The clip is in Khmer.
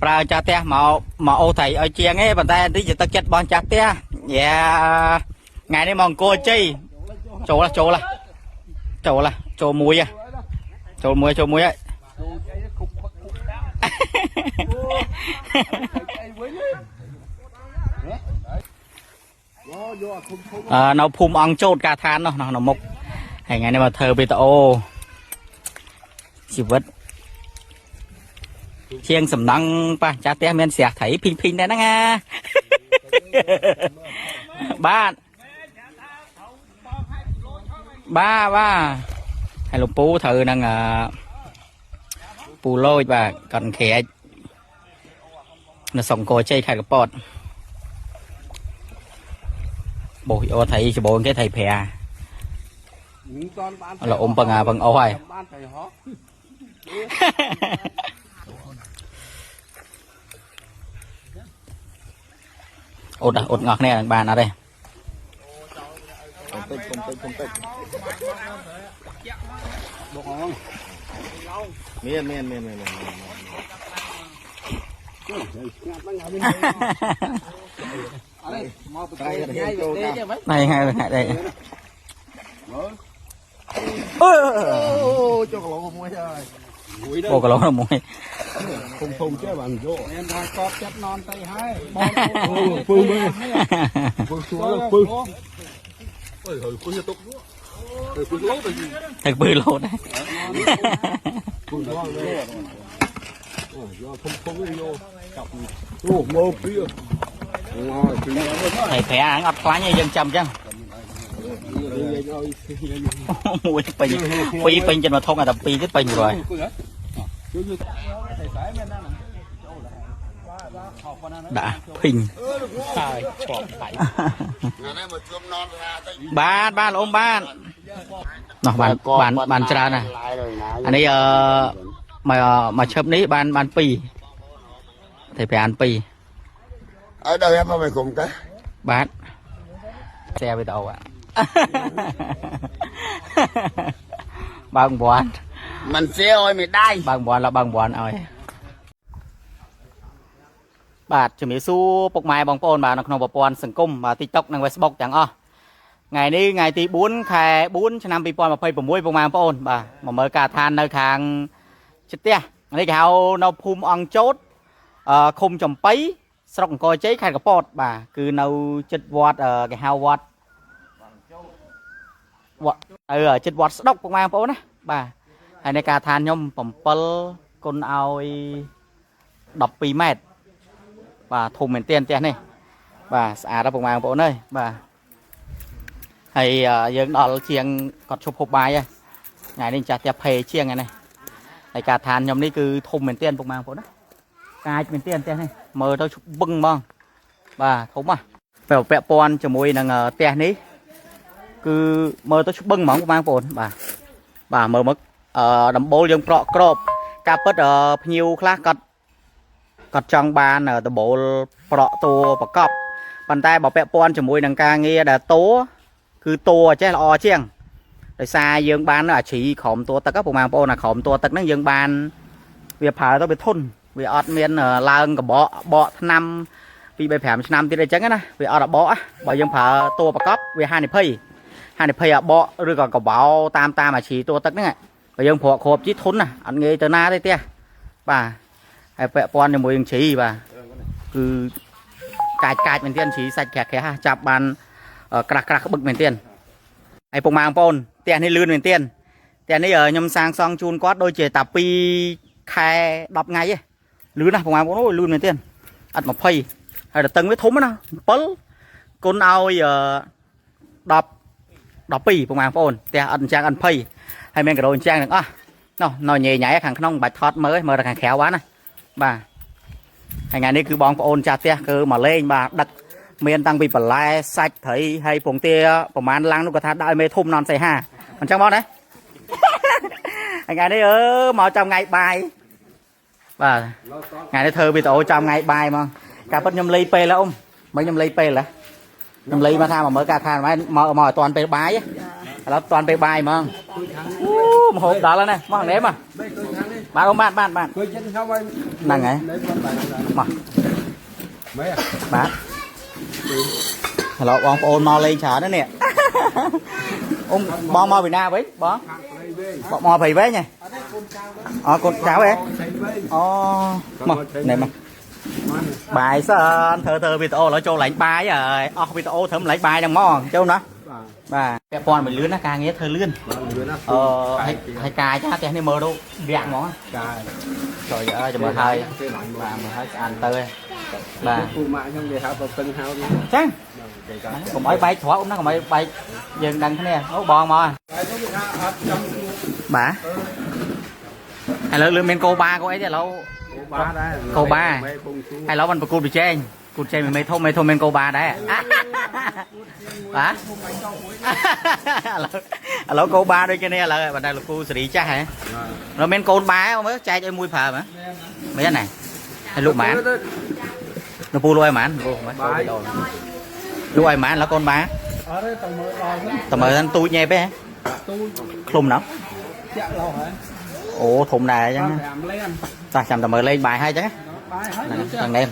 ប្រើចាស់ផ្ទះមកអូថៃឲ្យជាងឯងប៉ុន្តែនេះជាទឹកចិត្តបងចាស់ផ្ទះយ៉ាថ្ងៃនេះមកអង្គរជ័យចូលមួយហើយនៅភូមិអង្គជោតកាឋាននោះនៅមុខហើយថ្ងៃនេះមកធ្វើវីដេអូជីវិតជាងសំណង់ប៉ះចាស់ផ្ទះមានស្រះថៃភីងដែរហ្នឹងណាបាទហើយលោកពូត្រូវនឹងពូលូចបាទកាន់ក្រាចនៅសង្គរជ័យខេត្តកំពតបោះអូថៃច្បងគេថៃប្រាលោកអ៊ំបង្អស់ហើយអត់ងោះគ្នានឹងបានអត់ទេកុំពេចបុកអងមានអរេមកប្រកែកថ្ងៃចូលតាមថ្ងៃđâyអូចូលកន្លោមួយហើយអូកន្លោមួយធំចេះបានយកមានថាកប់ចិត្តនន់ទៅហើយបងពើមើលពើសួរពើអើយពើទុកពើលោតទៅពើលោតដែរពើលោតអូយកធំយកចាប់អូមកពីថៃប្រាអត់ខ្លាញ់ទេយើងចាំអញ្ចឹងមួយពេញចិត្តមកធំតែ2ទៀតពេញrồi đã phình ba là ôm ba nó bàn trà này anh ấy mà chớp ní bàn pì thầy phải ăn pì ở đâu em mày cùng cái bán xe với đầu ạ bằng bón mình xe ơi mày đai bằng bón là bằng bón ơiបាទជំរាបសួរពុកម៉ែបងប្អូនបាទនៅក្នុងប្រព័ន្ធសង្គមបាទ TikTok និង Facebook ទាំងអស់ថ្ងៃនេះថ្ងៃទី4ខែ4ឆ្នាំ2026ពុកម៉ែបងប្អូនបាទមកមើលការឋាននៅខាងជិតផ្ទះនេះគេហៅនៅភូមិអង្គជោតឃុំចំបៃស្រុកអង្គរជ័យខេត្តកំពតបាទគឺនៅជិតវត្តគេហៅវត្តជិតវត្តស្ដុកពុកម៉ែបងប្អូនណាបាទហើយในការឋានខ្ញុំ7គុណឲ្យ12ម៉ែត្របាទធំមែនទេផ្ទះនេះបាទស្អាតដល់ពុកម៉ែបងប្អូនអើយបាទហើយយើងដល់ជាងគាត់ឈប់ហូបបាយហើយថ្ងៃនេះចាស់ផ្ទះភេជាងហ្នឹងហើយការឋានខ្ញុំនេះគឺធំមែនទេពុកម៉ែបងប្អូនណាកាចមែនទេផ្ទះនេះមើលទៅបឹងហ្មងបាទធំហ៎ពេលពាក់ព័ន្ធជាមួយនឹងផ្ទះនេះគឺមើលទៅបឹងហ្មងពុកម៉ែបងប្អូនបាទមើលមកដំបូលយើងប្រក់ក្របការពិតភ្ញៀវខ្លះគាត់ចង់បានដបូលប្រក់តួប្រកបប៉ុន្តែបើពាក់ព័ន្ធជាមួយនឹងការងារដែលតួគឺតួចេះល្អជាងដោយសារយើងបានអាជីក្រមតួទឹកពុកម៉ែបងប្អូនក្រមតួទឹកហ្នឹងយើងបានវាប្រើទៅវាធន់វាអត់មានឡើងកបកឆ្នាំ2 3 5ឆ្នាំទៀតអញ្ចឹងណាវាអត់បកបើយើងប្រើតួប្រកបវាហានិភ័យអាបកឬក៏កបោតាមអាជីតួទឹកហ្នឹងបើយើងប្រក់គ្របជីធន់ណាអត់ងាយទៅណាទេផ្ទះបាទហើយពាក់ព័ន្ធជាមួយនឹងជីបាទគឺកាចមែនទែនជីសាច់ក្រាស់ចាប់បានក្រាស់ក្បឹកមែនទែនហើយពុកម៉ែបងប្អូនផ្ទះនេះលឿនមែនទែនផ្ទះនេះខ្ញុំសាងសង់ជូនគាត់ដូចជាតែ2ខែ10ថ្ងៃទេលឿនណាស់ពុកម៉ែបងប្អូនអូយលឿនមែនទែនអត់20ហើយតឹងវាធំណា7គុណឲ្យ12ពុកម៉ែបងប្អូនផ្ទះអត់អញ្ចឹងអត់20ហើយមានកាដូអញ្ចឹងទាំងអស់ណោះញ៉ៃខាងក្នុងបាច់ថតមើលតែខាងក្រៅបានណាបាទហើយថ្ងៃនេះគឺបងប្អូនចាស់ផ្ទះគឺមកលេងបាទដឹកមានតាំងពីបន្លែសាច់ត្រីហើយពងទាប្រហែលឡាំងនោះក៏ថាដាក់ឲ្យមេធំនន់សៃហាអញ្ចឹងបងណាថ្ងៃនេះមកចាំថ្ងៃបាយបាទថ្ងៃនេះធ្វើវីដេអូចាំថ្ងៃបាយហ្មងការពិតខ្ញុំលេងពេលហើយអ៊ំមិនខ្ញុំលេងពេលហ៎ខ្ញុំលេងមកថាមកមើលការឋានមកឲ្យតាន់ពេលបាយ แล้วตอนไปบายมั้งมาหกดอกแล้วเนี่ยมองเล็บอ่ะบ้านบ้านบ้านบ้านนั่งไงมาบ้านเราบองโอนมาเลยฉาđó nè ông bò mò Việt Nam với bò mò phì với nha con cháu ấy mà này mà bài sơn thơ video nó cho lạnh bài rồi video thấm lạnh bài đang mò châu nó bà cái con mình lươn nó càng nghe thơ lươn hay cài chắc thì mơ đâu vẹn mó trời ơi cho mơ hơi bà mơ hơi ăn tơi bà chăng còn mấy bay thỏa nó còn mấy bay dừng đằng thế này nó bò mò bà hay là lươn men cô ba cô ấy thì lâu cô ba hay lâu mình phải cụt mình mấy thôn men cô ba đấy bà lâu cô ba đây cái này là bạn đây là cô xử lý chắc hả rồi men cô ba mới trai cho mui phà mà mấy cái này hay lụm mán nó pu lôi mán lôi mán là con ba tầm mờ anh tôi nhẹ bé khùng nó ủa thùng này chứ ta chầm tầm mờ lên bài hay chứ thằng em